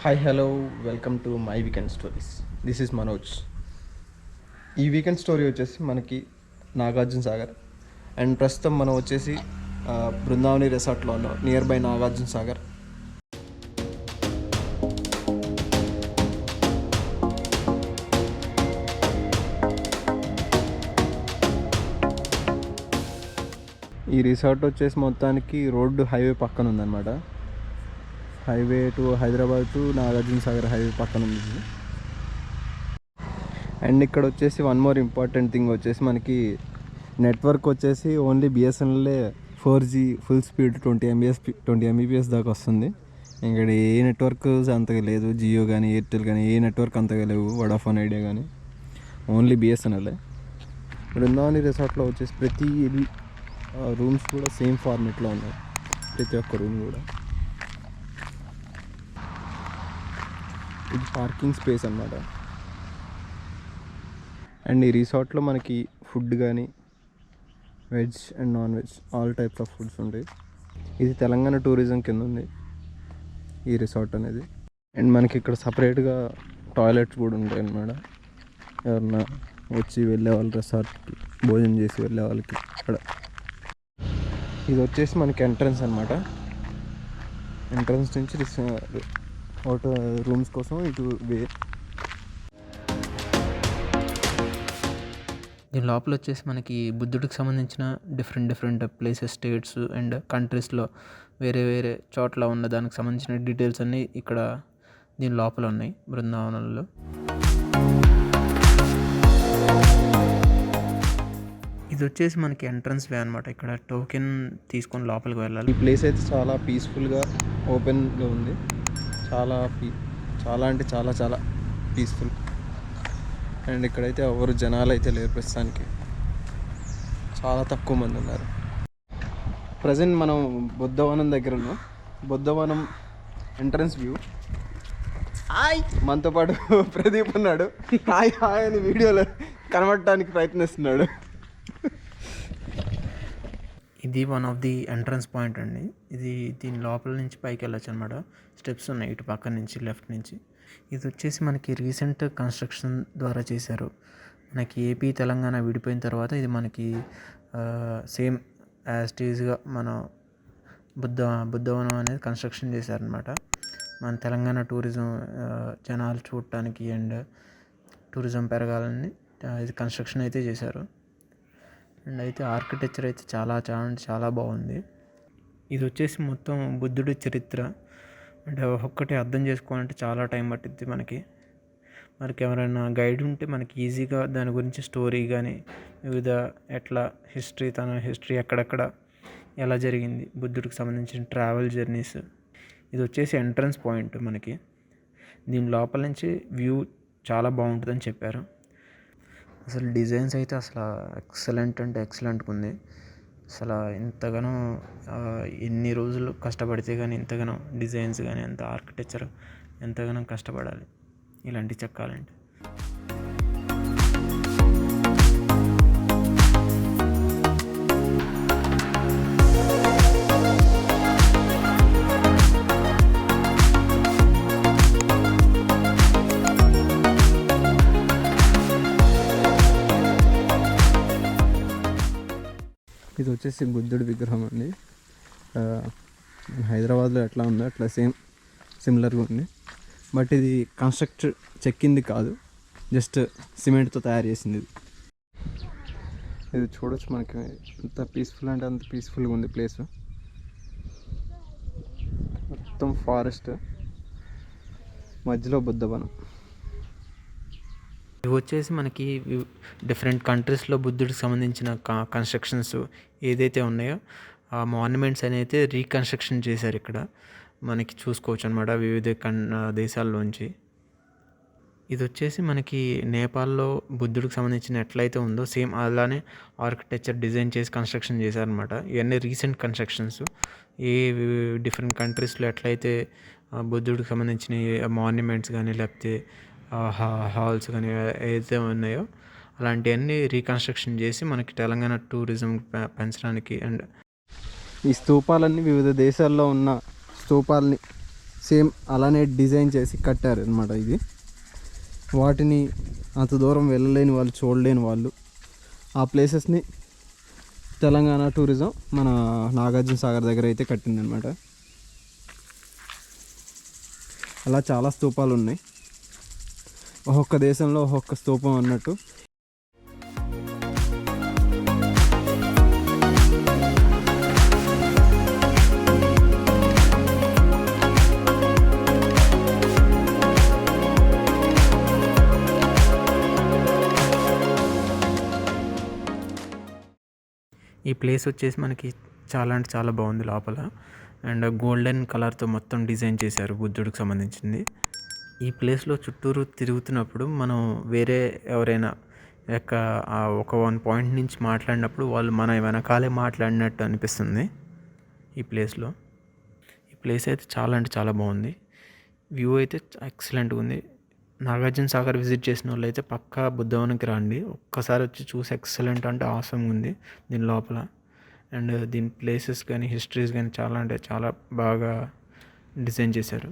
Hi hello welcome to my weekend stories. This is Manoj. ఈ weekend story వచ్చేసి మనకి Nagarjuna Sagar and ప్రస్తుతం మనం వచ్చేసి బృందావని రిసార్ట్లో ఉన్నాం, నియర్ బై నాగార్జున సాగర్. ఈ రిసార్ట్ వచ్చేసి మొత్తానికి రోడ్డు హైవే పక్కన ఉందన్నమాట. Highway to Hyderabad to Nagarjuna Sagar highway పక్కన ఉంది. అండ్ ఇక్కడ వచ్చేసి వన్ మోర్ ఇంపార్టెంట్ థింగ్ వచ్చేసి మనకి నెట్వర్క్ వచ్చేసి only BSNL 4G full speed 20 Mbps దాకా వస్తుంది. ఇక్కడ ఏ నెట్వర్క్ అంతగా లేదు, జియో కానీ ఎయిర్టెల్ కానీ ఏ నెట్వర్క్ అంతగా లేవు, వడాఫోన్ ఐడియా కానీ, ఓన్లీ బిఎస్ఎన్ఎల్. బృందావని రిసార్ట్లో వచ్చేసి ప్రతి రూమ్స్ కూడా సేమ్ ఫార్మేట్లో ఉన్నాయి, ప్రతి ఒక్క రూమ్ కూడా. ఇది పార్కింగ్ స్పేస్ అన్నమాట. అండ్ ఈ రిసార్ట్లో మనకి ఫుడ్ కానీ veg and non veg all types of foods ఉంటాయి. ఇది తెలంగాణ టూరిజం కింద ఉంది ఈ రిసార్ట్ అనేది. అండ్ మనకి ఇక్కడ సపరేట్గా టాయిలెట్స్ కూడా ఉంటాయి అన్నమాట. ఎవరన్నా వచ్చి వెళ్ళే వాళ్ళు రిసార్ట్కి భోజనం చేసి వెళ్ళే వాళ్ళకి ఇక్కడ. ఇది వచ్చేసి మనకి ఎంట్రన్స్ అన్నమాట. ఎంట్రన్స్ నుంచి రూమ్స్ కోసం ఇటు దీని లోపల వచ్చేసి మనకి బుద్ధుడికి సంబంధించిన డిఫరెంట్ ప్లేసెస్, స్టేట్స్ అండ్ కంట్రీస్లో వేరే చోట్ల ఉన్న దానికి సంబంధించిన డీటెయిల్స్ అన్నీ ఇక్కడ దీని లోపల ఉన్నాయి బృందావనంలో. ఇది వచ్చేసి మనకి ఎంట్రన్స్ వే అనమాట. ఇక్కడ టోకెన్ తీసుకొని లోపలికి వెళ్ళాలి. ఈ ప్లేస్ అయితే చాలా పీస్ఫుల్గా ఓపెన్గా ఉంది. చాలా అంటే చాలా పీస్ఫుల్. అండ్ ఇక్కడైతే ఎవరు జనాలు అయితే లేరు ప్రస్తుతానికి, చాలా తక్కువ మంది ఉన్నారు. ప్రజెంట్ మనం బుద్ధవనం దగ్గర ఉన్నాం. Buddhavanam entrance view. మనతో పాటు ప్రదీప్ ఉన్నాడు. హాయ్ అని వీడియోలో కనబడటానికి ప్రయత్నిస్తున్నాడు. ఇది one of the entrance point అండి. ఇది దీని లోపల నుంచి పైకి వెళ్ళొచ్చు అనమాట. స్టెప్స్ ఉన్నాయి ఇటు పక్క నుంచి, లెఫ్ట్ నుంచి. ఇది వచ్చేసి మనకి రీసెంట్ కన్స్ట్రక్షన్ ద్వారా చేశారు. మనకి ఏపీ తెలంగాణ విడిపోయిన తర్వాత ఇది మనకి సేమ్ యాజ్ టీజ్గా మన బుద్ధవనం అనేది కన్స్ట్రక్షన్ చేశారనమాట. మన తెలంగాణ టూరిజం జనాలు చూడటానికి అండ్ టూరిజం పెరగాలని ఇది కన్స్ట్రక్షన్ అయితే చేశారు. అండ్ అయితే ఆర్కిటెక్చర్ అయితే చాలా బాగుంది. ఇది వచ్చేసి మొత్తం బుద్ధుడి చరిత్ర. అంటే ఒక్కటి అర్థం చేసుకోవాలంటే చాలా టైం పట్టిద్ది మనకి ఎవరైనా గైడ్ ఉంటే మనకి ఈజీగా దాని గురించి స్టోరీ కానీ వివిధ ఎట్లా తన హిస్టరీ ఎక్కడెక్కడ ఎలా జరిగింది, బుద్ధుడికి సంబంధించిన ట్రావెల్ జర్నీస్. ఇది వచ్చేసి ఎంట్రన్స్ పాయింట్ మనకి. దీని లోపల నుంచి వ్యూ చాలా బాగుంటుందని చెప్పారు. అసలు డిజైన్స్ అయితే అసలు ఎక్సలెంట్గా ఉంది. అసలు ఇంతగానో ఎన్ని రోజులు కష్టపడితే కానీ ఇంతగానో డిజైన్స్ కానీ అంత ఆర్కిటెక్చర్ ఎంతగానో కష్టపడాలి ఇలాంటివి చెక్కాలంటే. ఇది వచ్చేసి బుద్ధుడి విగ్రహం అండి. హైదరాబాద్లో ఎట్లా ఉందో అట్లా సిమిలర్గా ఉంది. బట్ ఇది చెక్కింది కాదు, జస్ట్ సిమెంట్తో తయారు చేసింది. ఇది చూడొచ్చు మనకి ఎంత పీస్ఫుల్ అంటే అంత పీస్ఫుల్గా ఉంది ప్లేస్. మొత్తం ఫారెస్ట్ మధ్యలో బుద్ధవనం. ఇవి వచ్చేసి మనకి డిఫరెంట్ కంట్రీస్లో బుద్ధుడికి సంబంధించిన కన్స్ట్రక్షన్స్ ఏదైతే ఉన్నాయో ఆ మాన్యుమెంట్స్ అనేది రీకన్స్ట్రక్షన్ చేశారు. ఇక్కడ మనకి చూసుకోవచ్చు అనమాట వివిధ దేశాల్లోంచి. ఇది వచ్చేసి మనకి నేపాల్లో బుద్ధుడికి సంబంధించిన ఎట్లయితే ఉందో సేమ్ అలానే ఆర్కిటెక్చర్ డిజైన్ చేసి కన్స్ట్రక్షన్ చేశారనమాట. ఇవన్నీ రీసెంట్ కన్స్ట్రక్షన్స్. ఏ డిఫరెంట్ కంట్రీస్లో ఎట్లయితే బుద్ధుడికి సంబంధించిన మాన్యుమెంట్స్ కానీ లేకపోతే హాల్స్ కానీ ఏదైతే ఉన్నాయో అలాంటివన్నీ రీకన్స్ట్రక్షన్ చేసి మనకి తెలంగాణ టూరిజం పెంచడానికి. అండ్ ఈ స్తూపాలన్నీ వివిధ దేశాల్లో ఉన్న స్తూపాలని సేమ్ అలానే డిజైన్ చేసి కట్టారు అనమాట. ఇది వాటిని అంత దూరం వెళ్ళలేని వాళ్ళు, చూడలేని వాళ్ళు ఆ ప్లేసెస్ని తెలంగాణ టూరిజం మన నాగార్జున సాగర్ దగ్గర అయితే కట్టిందనమాట. అలా చాలా స్తూపాలు ఉన్నాయి, ఒక్కొక్క దేశంలో ఒక్కొక్క స్తూపం అన్నట్టు. ఈ ప్లేస్ వచ్చేసి మనకి చాలా అంటే చాలా బాగుంది లోపల. అండ్ గోల్డెన్ కలర్తో మొత్తం డిజైన్ చేశారు బుద్ధుడికి సంబంధించింది. ఈ ప్లేస్లో చుట్టూరు తిరుగుతున్నప్పుడు మనం వేరే ఎవరైనా ఒక 1 పాయింట్ నుంచి మాట్లాడినప్పుడు వాళ్ళు మన వెనకాలే మాట్లాడినట్టు అనిపిస్తుంది ఈ ప్లేస్లో. ఈ ప్లేస్ అయితే చాలా అంటే చాలా బాగుంది. వ్యూ అయితే ఎక్సలెంట్గా ఉంది. నాగార్జున సాగర్ విజిట్ చేసిన వాళ్ళు అయితే పక్కా బుద్ధవనంకి రండి, ఒక్కసారి వచ్చి చూసి ఎక్సలెంట్ అంటే ఆసమ్గా ఉంది దీని లోపల. అండ్ దీని ప్లేసెస్ కానీ హిస్టరీస్ కానీ చాలా అంటే చాలా బాగా డిజైన్ చేశారు.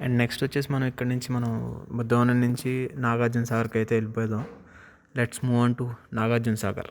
అండ్ నెక్స్ట్ వచ్చేసి మనం ఇక్కడ నుంచి బుద్ధవనం నుంచి నాగార్జున సాగర్కి అయితే వెళ్ళిపోదాం. Let's move on to Nagarjuna Sagar.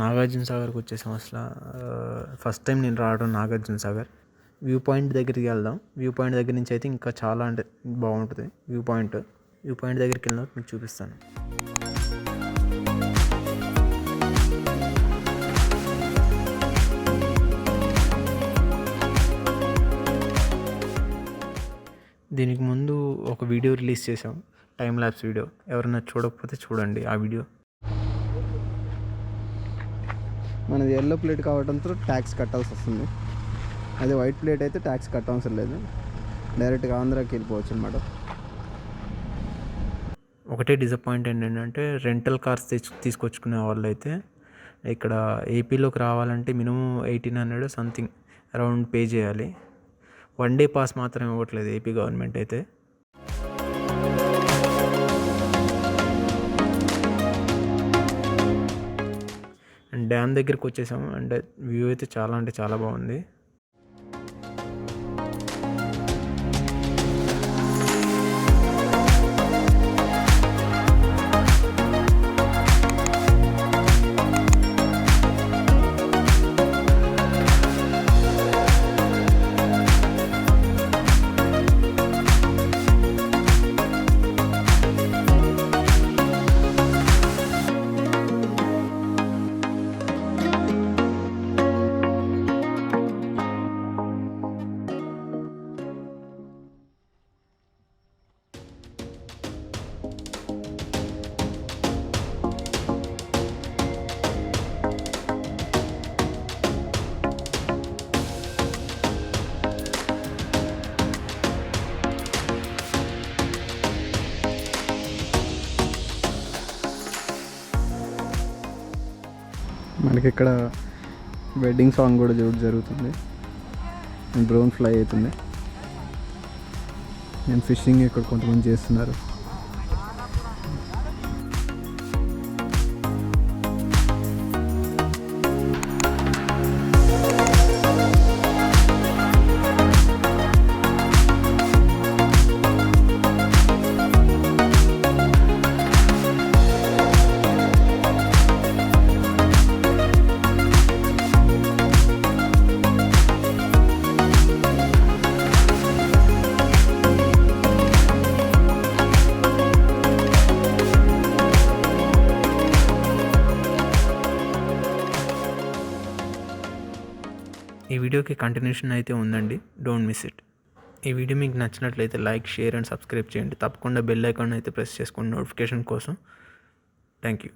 Nagarjuna సాగర్కి వచ్చేసాం. అసలు ఫస్ట్ టైం నేను రావడం నాగార్జున సాగర్. వ్యూ పాయింట్ దగ్గరికి వెళ్దాం. వ్యూ పాయింట్ దగ్గర నుంచి అయితే ఇంకా చాలా అంటే బాగుంటుంది వ్యూ పాయింట్ దగ్గరికి వెళ్ళిన మీకు చూపిస్తాను. దీనికి ముందు ఒక వీడియో రిలీజ్ చేసాం, టైం ల్యాప్స్ వీడియో. ఎవరైనా చూడకపోతే చూడండి ఆ వీడియో. మనది ఎల్లో ప్లేట్ కావడంతో ట్యాక్స్ కట్టాల్సి వస్తుంది. అదే వైట్ ప్లేట్ అయితే ట్యాక్స్ కట్టవసరం లేదు, డైరెక్ట్గా ఆంధ్రాకి వెళ్ళిపోవచ్చు అనమాట. ఒకటే డిసప్పాయింట్ ఏంటంటే రెంటల్ కార్స్ తీసుకొచ్చుకునే వాళ్ళు అయితే ఇక్కడ ఏపీలోకి రావాలంటే మినిమం 1800 సంథింగ్ అరౌండ్ పే చేయాలి. 1 డే పాస్ మాత్రం ఇవ్వట్లేదు ఏపీ గవర్నమెంట్ అయితే. అండ్ డ్యామ్ దగ్గరికి వచ్చేసాము. అండ్ వ్యూ అయితే చాలా అంటే చాలా బాగుంది. మనకి ఇక్కడ వెడ్డింగ్ సాంగ్ కూడా జరుగుతుంది. డ్రోన్ ఫ్లై అవుతుంది. నేను ఫిషింగ్ ఇక్కడ కొంతమంది చేస్తున్నారు. వీడియోకి కంటిన్యూషన్ అయితే ఉందండి, డోంట్ మిస్ ఇట్. ఈ వీడియో మీకు నచ్చినట్లయితే లైక్, షేర్ అండ్ సబ్స్క్రైబ్ చేయండి. తప్పకుండా బెల్ ఐకాన్ అయితే ప్రెస్ చేసుకోండి నోటిఫికేషన్ కోసం. Thank you.